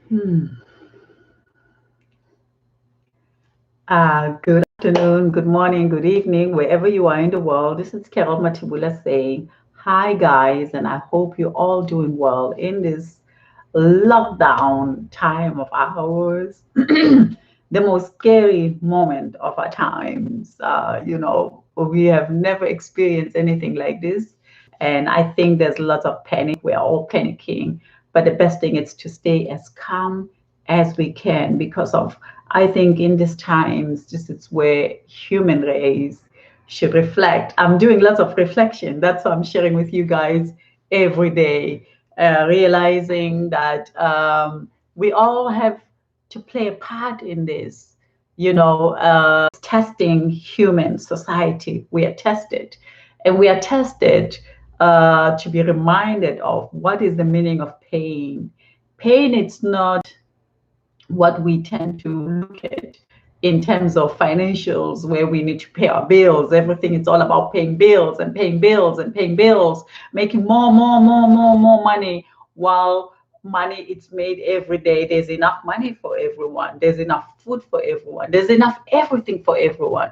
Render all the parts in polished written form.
Hmm. Good afternoon, good morning, good evening, wherever you are in the world. This is Carol Matibula saying, hi guys, and I hope you're all doing well in this lockdown time of ours, the most scary moment of our times. We have never experienced anything like this. And I think there's lots of panic. We're all panicking. But the best thing is to stay as calm as we can because of, I think in these times, this is where human race should reflect. I'm doing lots of reflection. That's what I'm sharing with you guys every day, realizing that we all have to play a part in this. Testing human society. We are tested, and we are tested to be reminded of what is the meaning of pain. Pain, it's not what we tend to look at in terms of financials, where we need to pay our bills. Everything is all about paying bills and paying bills and paying bills, making more money, while money it's made every day. There's enough money for everyone. There's enough food for everyone. There's enough everything for everyone.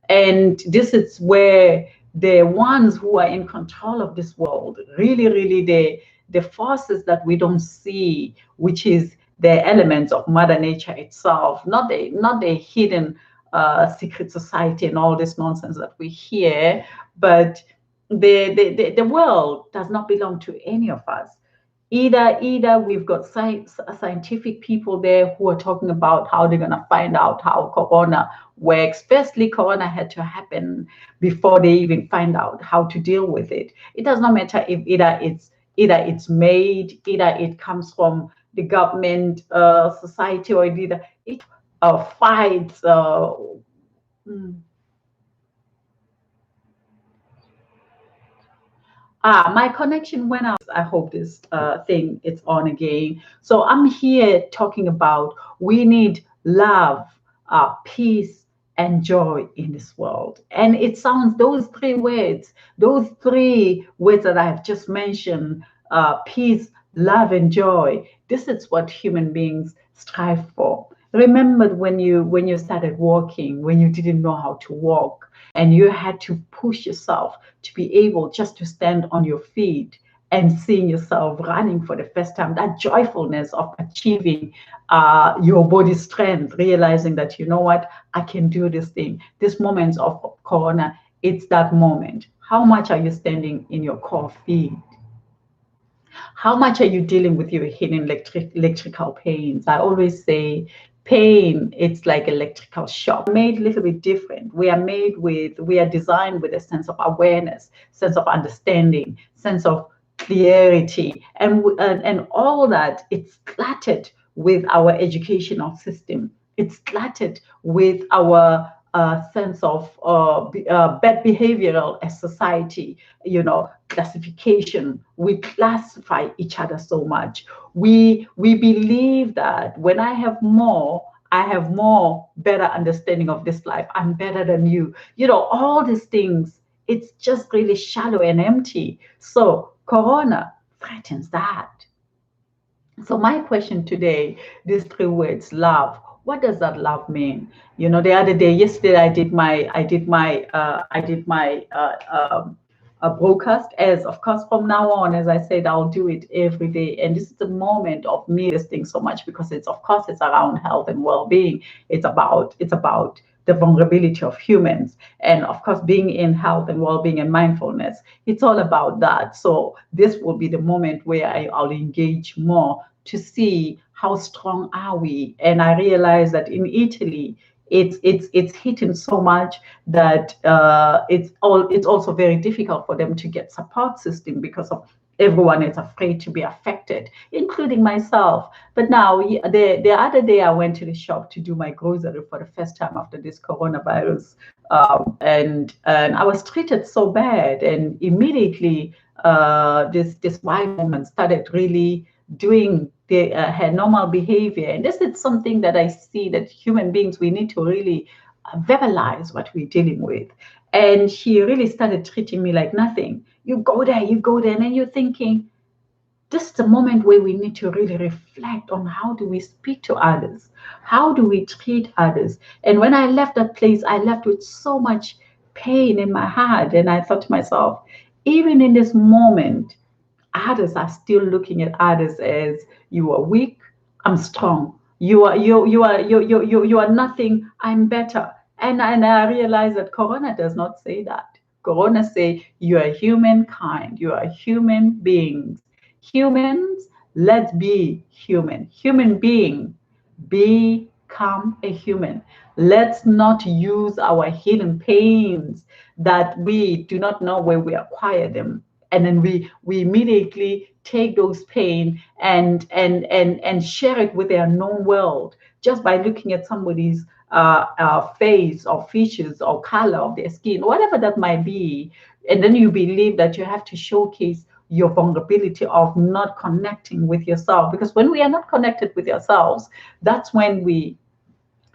And this is where the ones who are in control of this world, really, the forces that we don't see, which is the elements of Mother Nature itself, not the hidden secret society and all this nonsense that we hear, but the world does not belong to any of us. Either we've got scientific people there who are talking about how they're going to find out how corona works. Firstly, corona had to happen before they even find out how to deal with it. It does not matter if either it's made, either it comes from the government, society, or either it fights. Mm. My connection went out. I hope this thing is on again. So I'm here talking about we need love, peace, and joy in this world. And it sounds those three words that I have just mentioned, peace, love, and joy. This is what human beings strive for. Remember when you started walking, when you didn't know how to walk, and you had to push yourself to be able just to stand on your feet and seeing yourself running for the first time, that joyfulness of achieving your body strength, realizing that, you know what, I can do this thing. This moment of corona, it's that moment. How much are you standing in your core feet? How much are you dealing with your hidden electrical pains? I always say pain, it's like electrical shock. Made a little bit different. We are designed with a sense of awareness, sense of understanding, sense of clarity, and all that. It's cluttered with our educational system. It's cluttered with our sense of bad behavioral as society, classification. We classify each other so much. We believe that when I have more better understanding of this life. I'm better than you. All these things, it's just really shallow and empty. So corona threatens that. So my question today, these three words, love. What does that love mean? Yesterday, I did my broadcast. As of course, from now on, as I said, I'll do it every day. And this is the moment of me listening so much because it's around health and well-being. It's about the vulnerability of humans, and of course, being in health and well-being and mindfulness. It's all about that. So this will be the moment where I'll engage more to see how strong are we. And I realized that in Italy, it's hitting so much that it's also very difficult for them to get support system because of everyone is afraid to be affected, including myself. But now, the other day, I went to the shop to do my grocery for the first time after this coronavirus, and I was treated so bad, and immediately this white woman started really doing her normal behavior. And this is something that I see that human beings, we need to really verbalize what we're dealing with. And she really started treating me like nothing. You go there, and then you're thinking, This is the moment where we need to really reflect on how do we speak to others? How do we treat others? And when I left that place, I left with so much pain in my heart. And I thought to myself, even in this moment, others are still looking at others as you are weak, I'm strong. You are nothing, I'm better. And I realize that Corona does not say that. Corona say you are humankind, you are human beings. Humans, let's be human. Human being, become a human. Let's not use our hidden pains that we do not know where we acquire them, and then we immediately take those pain and share it with their known world just by looking at somebody's face or features or color of their skin, whatever that might be. And then you believe that you have to showcase your vulnerability of not connecting with yourself, because when we are not connected with ourselves, that's when we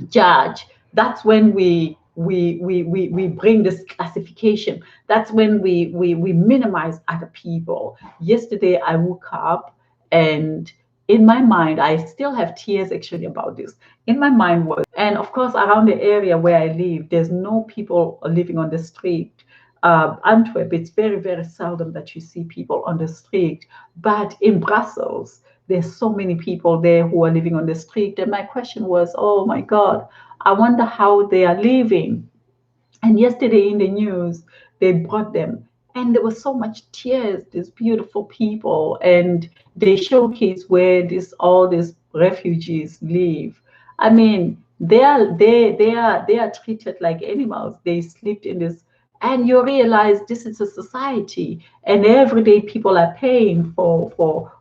judge. That's when we bring this classification. That's when we minimize other people. Yesterday I woke up, and in my mind, I still have tears actually about this. In my mind was, and of course around the area where I live, there's no people living on the street. Antwerp, it's very, very seldom that you see people on the street. But in Brussels, there's so many people there who are living on the street. And my question was, oh my God, I wonder how they are living. And yesterday in the news, they brought them, and there was so much tears. These beautiful people, and they showcase where this all these refugees live. I mean, they are treated like animals. They sleep in this, and you realize this is a society, and every day people are paying for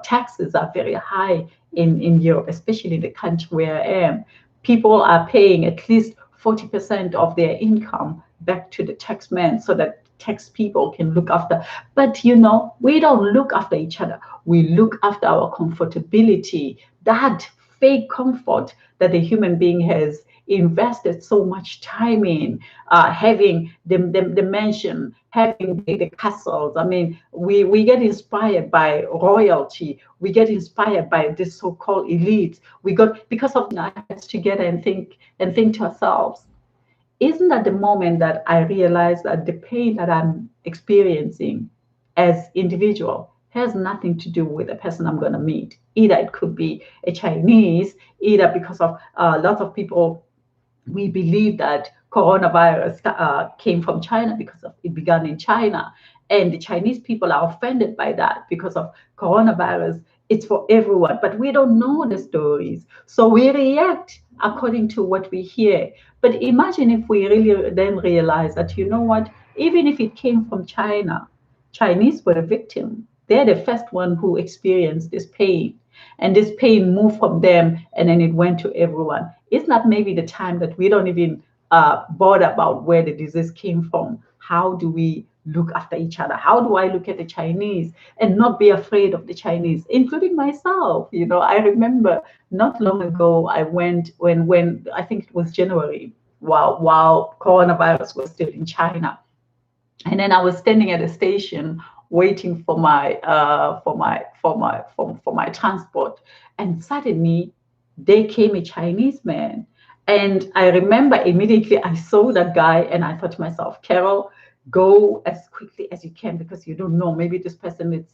taxes are very high in Europe, especially the country where I am. People are paying at least 40% of their income back to the tax man so that tax people can look after. But we don't look after each other. We look after our comfortability, that fake comfort that a human being has invested so much time in, having the mansion, having the castles. I mean, we get inspired by royalty. We get inspired by this so-called elite. We got, because of our heads together, and think to ourselves, isn't that the moment that I realize that the pain that I'm experiencing as individual has nothing to do with the person I'm going to meet? Either it could be a Chinese, either because of lots of people, we believe that coronavirus came from China because of it began in China. And the Chinese people are offended by that because of coronavirus. It's for everyone, but we don't know the stories. So we react according to what we hear. But imagine if we really then realize that, you know what, even if it came from China, Chinese were the victim. They're the first one who experienced this pain. And this pain moved from them and then it went to everyone. It's not maybe the time that we don't even bother about where the disease came from. How do we look after each other? How do I look at the Chinese and not be afraid of the Chinese, including myself? I remember not long ago, I went when I think it was January, while coronavirus was still in China. And then I was standing at a station waiting for my transport, and suddenly there came a Chinese man. And I remember immediately I saw that guy, and I thought to myself, Carol, go as quickly as you can, because you don't know, maybe this person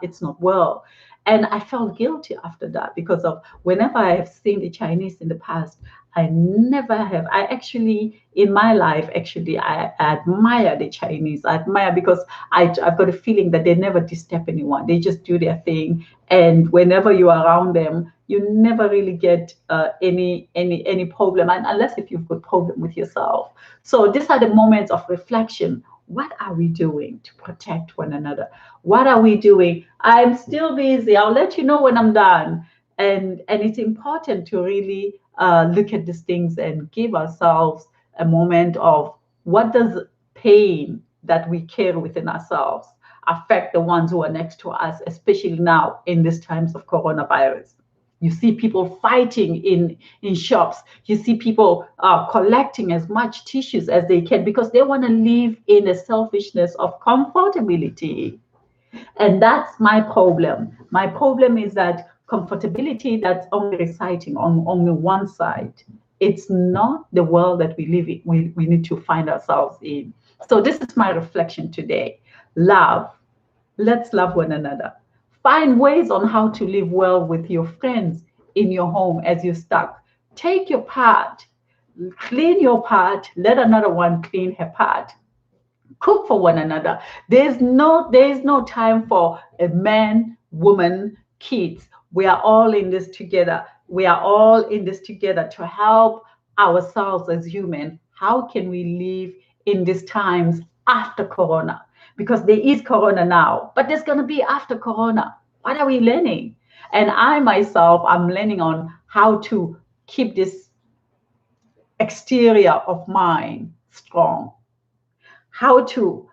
it's not well. And I felt guilty after that, because of whenever I have seen the Chinese in the past, I never have. I actually, in my life, actually, I admire the Chinese. I admire because I've got a feeling that they never disturb anyone. They just do their thing. And whenever you're around them, you never really get any problem, and unless if you've got problem with yourself. So these are the moments of reflection. What are we doing to protect one another? What are we doing? I'm still busy. I'll let you know when I'm done. And it's important to really look at these things and give ourselves a moment of, what does pain that we carry within ourselves affect the ones who are next to us, especially now in these times of coronavirus. You see people fighting in shops. You see people collecting as much tissues as they can, because they want to live in the selfishness of comfortability. And that's my problem. My problem is that comfortability that's only reciting on only one side. It's not the world that we live in, we need to find ourselves in. So this is my reflection today. Love. Let's love one another. Find ways on how to live well with your friends in your home as you're stuck. Take your part, clean your part, let another one clean her part. Cook for one another. There is no time for a man, woman, kids. We are all in this together. We are all in this together to help ourselves as human. How can we live in these times after Corona? Because there is Corona now, but there's going to be after Corona. What are we learning? And I myself, I'm learning on how to keep this exterior of mine strong, how to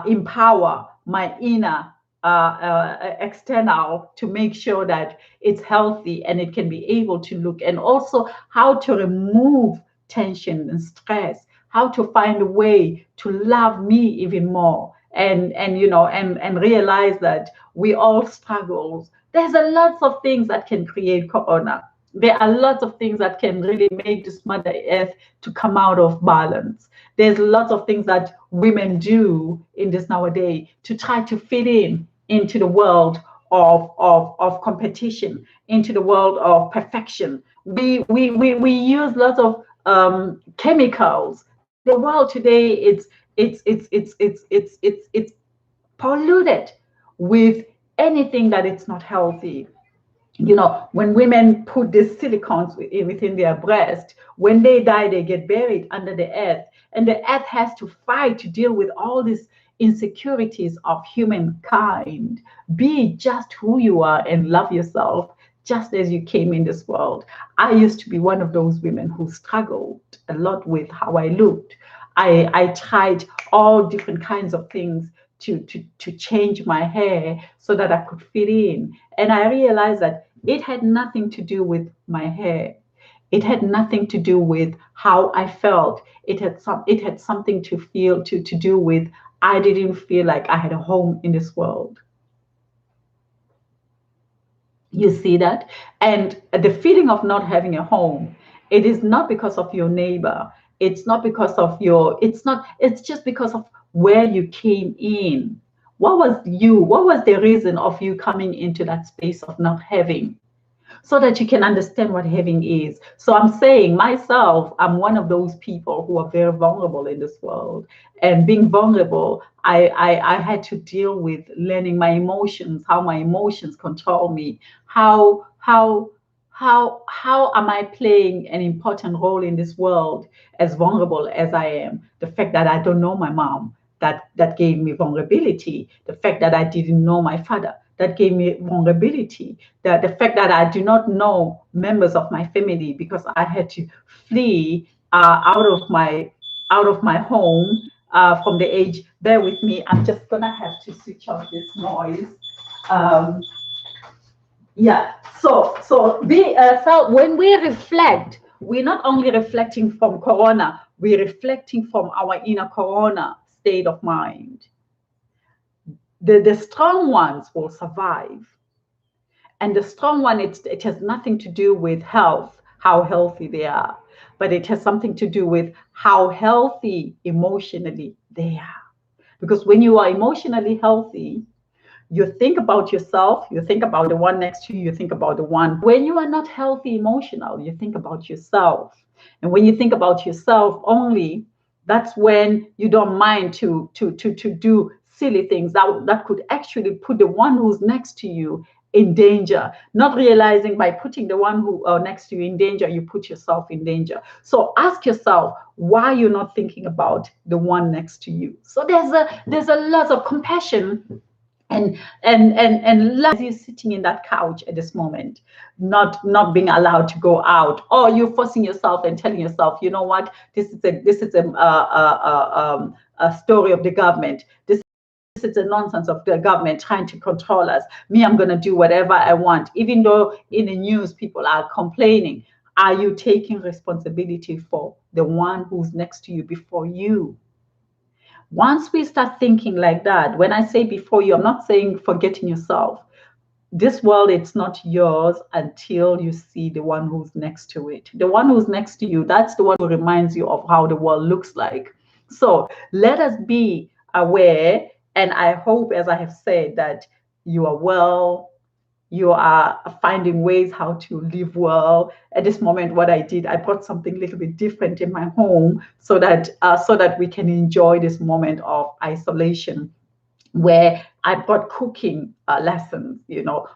empower my inner external to make sure that it's healthy and it can be able to look, and also how to remove tension and stress, how to find a way to love me even more, and realize that we all struggle. There's a lot of things that can create Corona. There are lots of things that can really make this Mother Earth to come out of balance. There's lots of things that women do in this nowadays to try to fit in into the world of competition, into the world of perfection. We use lots of chemicals. The world today, it's polluted with anything that it's not healthy. When women put these silicones within their breast, when they die, they get buried under the earth. And the earth has to fight to deal with all these insecurities of humankind. Be just who you are and love yourself just as you came in this world. I used to be one of those women who struggled a lot with how I looked. I tried all different kinds of things to change my hair so that I could fit in. And I realized that it had nothing to do with my hair. It had nothing to do with how I felt. It had something to do with I didn't feel like I had a home in this world. You see that? And the feeling of not having a home, it is not because of your neighbor. It's not because of it's just because of where you came in. What was the reason of you coming into that space of not having? So that you can understand what having is. So I'm saying myself, I'm one of those people who are very vulnerable in this world. And being vulnerable, I had to deal with learning my emotions, how my emotions control me, how am I playing an important role in this world as vulnerable as I am? The fact that I don't know my mom, that gave me vulnerability. The fact that I didn't know my father, that gave me vulnerability. The fact that I do not know members of my family because I had to flee out of my home from the age. Bear with me. I'm just gonna have to switch off this noise. Um, yeah. So when we reflect, we're not only reflecting from Corona, we're reflecting from our inner Corona state of mind. The strong ones will survive. And the strong one, it has nothing to do with health, how healthy they are, but it has something to do with how healthy emotionally they are. Because when you are emotionally healthy, you think about yourself, you think about the one next to you, you think about the one. When you are not healthy emotional, you think about yourself. And when you think about yourself only, that's when you don't mind to do silly things that could actually put the one who's next to you in danger, not realizing by putting the one who are next to you in danger, you put yourself in danger. So ask yourself why you're not thinking about the one next to you. So there's a lot of compassion and love you sitting in that couch at this moment, not being allowed to go out, or you're forcing yourself and telling yourself, you know what, this is a story of the government. This is the nonsense of the government trying to control us. Me, I'm going to do whatever I want, even though in the news people are complaining. Are you taking responsibility for the one who's next to you before you? Once we start thinking like that, when I say before you, I'm not saying forgetting yourself. This world, it's not yours until you see the one who's next to it. The one who's next to you, that's the one who reminds you of how the world looks like. So let us be aware. And I hope, as I have said, that you are well, you are finding ways how to live well. At this moment, what I did, I brought something a little bit different in my home so that we can enjoy this moment of isolation, where I brought cooking lessons.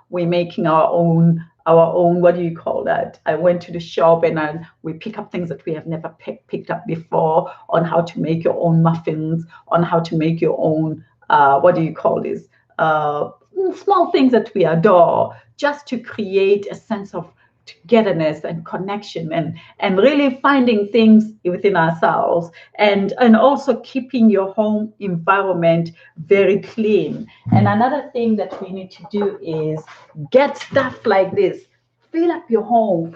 We're making our own. What do you call that? I went to the shop and we pick up things that we have never picked up before, on how to make your own muffins, on how to make your own. What do you call this? Uh, Small things that we adore, just to create a sense of togetherness and connection, and really finding things within ourselves, and also keeping your home environment very clean. And another thing that we need to do is get stuff like this. Fill up your home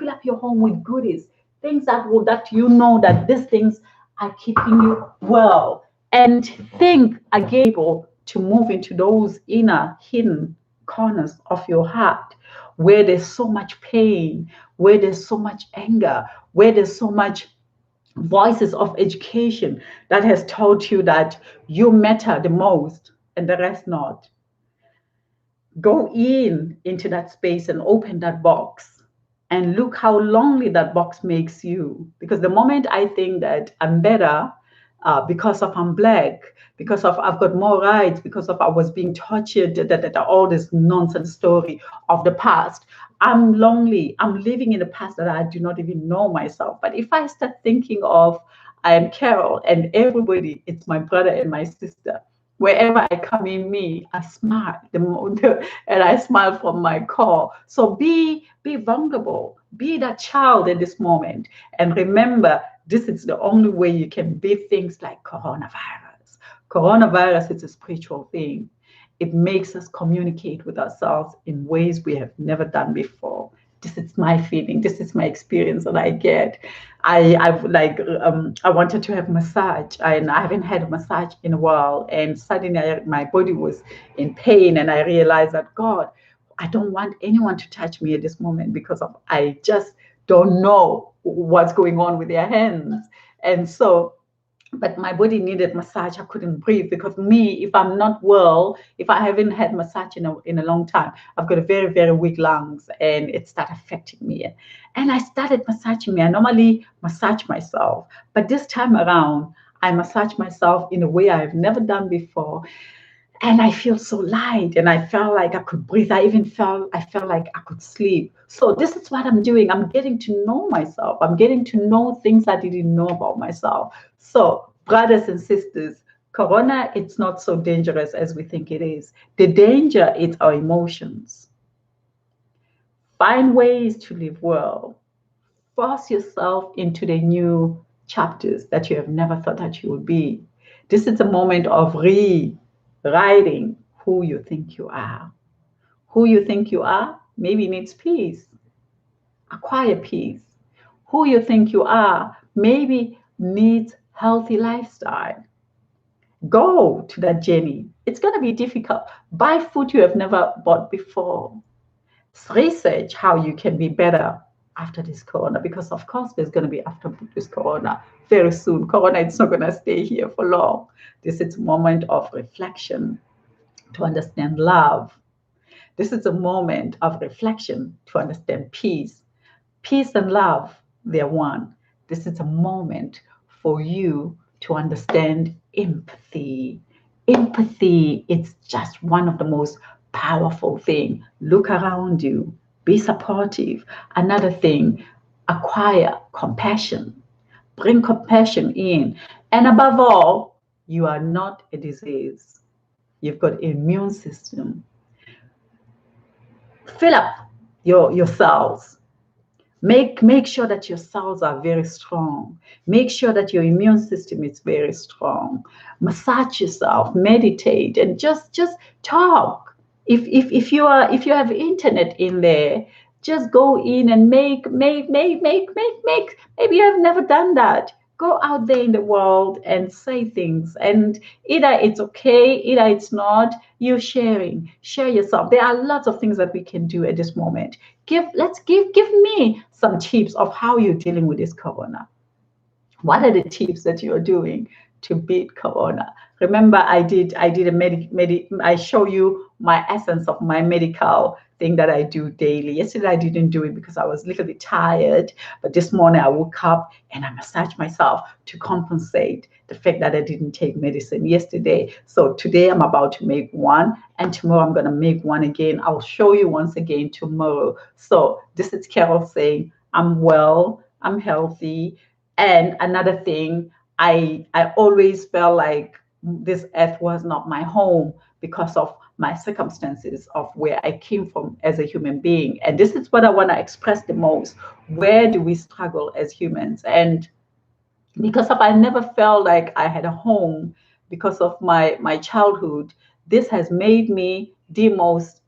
with goodies, things that that these things are keeping you well. And think again, able to move into those inner hidden corners of your heart, where there's so much pain, where there's so much anger, where there's so much voices of education that has told you that you matter the most and the rest not. Go into that space and open that box, and look how lonely that box makes you. Because the moment I think that I'm better, because of I'm black, because of I've got more rights, because of I was being tortured, that all this nonsense story of the past, I'm lonely. I'm living in the past that I do not even know myself. But if I start thinking of I am Carol and everybody, it's my brother and my sister. Wherever I come in me, I smile and I smile from my core. So be vulnerable, be that child in this moment, and remember, this is the only way you can beat things like coronavirus. Coronavirus is a spiritual thing. It makes us communicate with ourselves in ways we have never done before. This is my feeling. This is my experience that I get. I wanted to have massage, and I haven't had a massage in a while. And suddenly, my body was in pain, and I realized that God, I don't want anyone to touch me at this moment, because I just don't know what's going on with their hands. And so, but my body needed massage. I couldn't breathe, because me, if I'm not well, if I haven't had massage in a long time, I've got a very, very weak lungs, and it started affecting me. And I started massaging me. I normally massage myself, but this time around, I massage myself in a way I've never done before. And I feel so light, and I felt like I could breathe. I felt like I could sleep. So this is what I'm doing. I'm getting to know myself. I'm getting to know things I didn't know about myself. So, brothers and sisters, corona, it's not so dangerous as we think it is. The danger is our emotions. Find ways to live well. Force yourself into the new chapters that you have never thought that you would be. This is a moment of rewriting who you think you are. Who you think you are maybe needs peace. Acquire peace. Who you think you are maybe needs healthy lifestyle. Go to that journey. It's going to be difficult. Buy food you have never bought before. Research how you can be better after this corona, because of course there's going to be after this corona very soon. Corona, it's not going to stay here for long. This is a moment of reflection to understand love. This is a moment of reflection to understand peace. Peace and love, they're one. This is a moment for you to understand empathy. Empathy, it's just one of the most powerful things. Look around you, be supportive. Another thing, acquire compassion. Bring compassion in. And above all, you are not a disease. You've got an immune system. Fill up your cells. Make sure that your cells are very strong. Make sure that your immune system is very strong. Massage yourself, meditate, and just talk. If you have internet in there, just go in and make. Maybe you have never done that. Go out there in the world and say things. And either it's okay, either it's not. You're sharing. Share yourself. There are lots of things that we can do at this moment. Give me some tips of how you're dealing with this corona. What are the tips that you're doing to beat corona? Remember, I did a I show you my essence of my medical thing that I do daily. Yesterday I didn't do it because I was a little bit tired, but this morning I woke up and I massaged myself to compensate the fact that I didn't take medicine yesterday. So today I'm about to make one, and tomorrow I'm going to make one again. I'll show you once again tomorrow. So this is Carol saying, I'm well, I'm healthy. And another thing, I always felt like this earth was not my home because of my circumstances of where I came from as a human being. And this is what I want to express the most. Where do we struggle as humans? And because of I never felt like I had a home because of my childhood, this has made me the most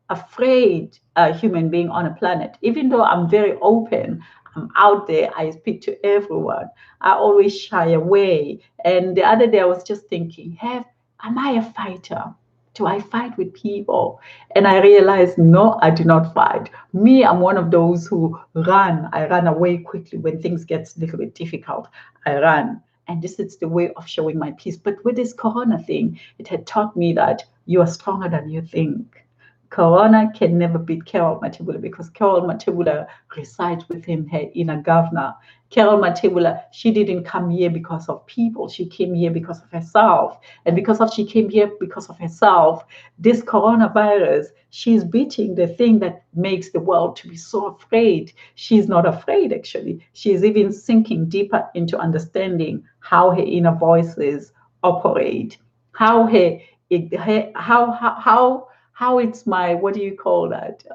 afraid human being on a planet. Even though I'm very open, I'm out there, I speak to everyone, I always shy away. And the other day I was just thinking, have am I a fighter? Do I fight with people? And I realized, no, I do not fight. Me, I'm one of those who run. I run away quickly when things get a little bit difficult. I run. And this is the way of showing my peace. But with this corona thing, it had taught me that you are stronger than you think. Corona can never beat Carol Matibula because Carol Matibula resides within her inner governor. Carol Matibula, she didn't come here because of people. She came here because of herself. And because of she came here because of herself, this coronavirus, she's beating the thing that makes the world to be so afraid. She's not afraid, actually. She's even sinking deeper into understanding how her inner voices operate, how how it's my, what do you call that?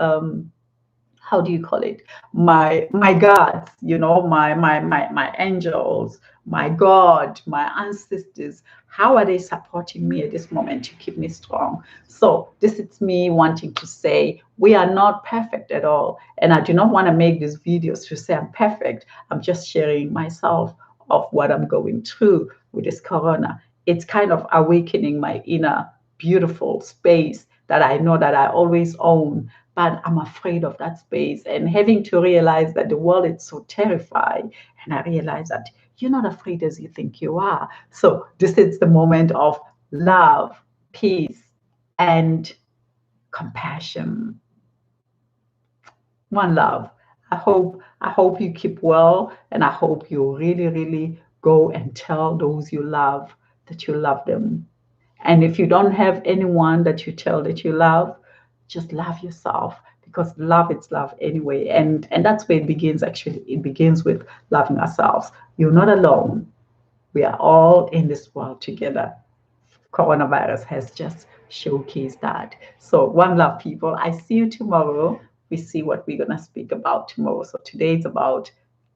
How do you call it? My gods, my angels, my God, my ancestors. How are they supporting me at this moment to keep me strong? So this is me wanting to say we are not perfect at all, and I do not want to make these videos to say I'm perfect. I'm just sharing myself of what I'm going through with this corona. It's kind of awakening my inner beautiful space that I know that I always own, but I'm afraid of that space and having to realize that the world is so terrified. And I realize that you're not afraid as you think you are. So this is the moment of love, peace, and compassion. One love. I hope you keep well, and I hope you really, really go and tell those you love that you love them. And if you don't have anyone that you tell that you love, just love yourself, because love is love anyway. And that's where it begins actually. It begins with loving ourselves. You're not alone. We are all in this world together. Coronavirus has just showcased that. So one love, people. I see you tomorrow. We see what we're gonna speak about tomorrow. So today it's about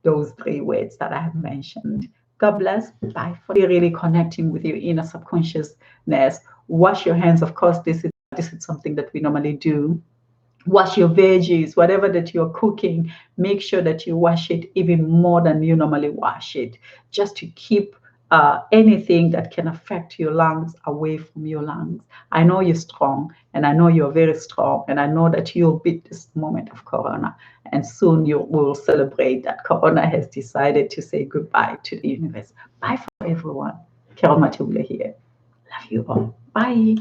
those three words that I have mentioned. God bless. Bye for really connecting with your inner subconsciousness. Wash your hands. Of course, this is something that we normally do. Wash your veggies, whatever that you're cooking, make sure that you wash it even more than you normally wash it, just to keep anything that can affect your lungs away from your lungs. I know you're strong, and I know you're very strong, and I know that you'll beat this moment of corona, and soon you will celebrate that corona has decided to say goodbye to the universe. Bye for everyone. Carol Matula here. Love you all. Bye.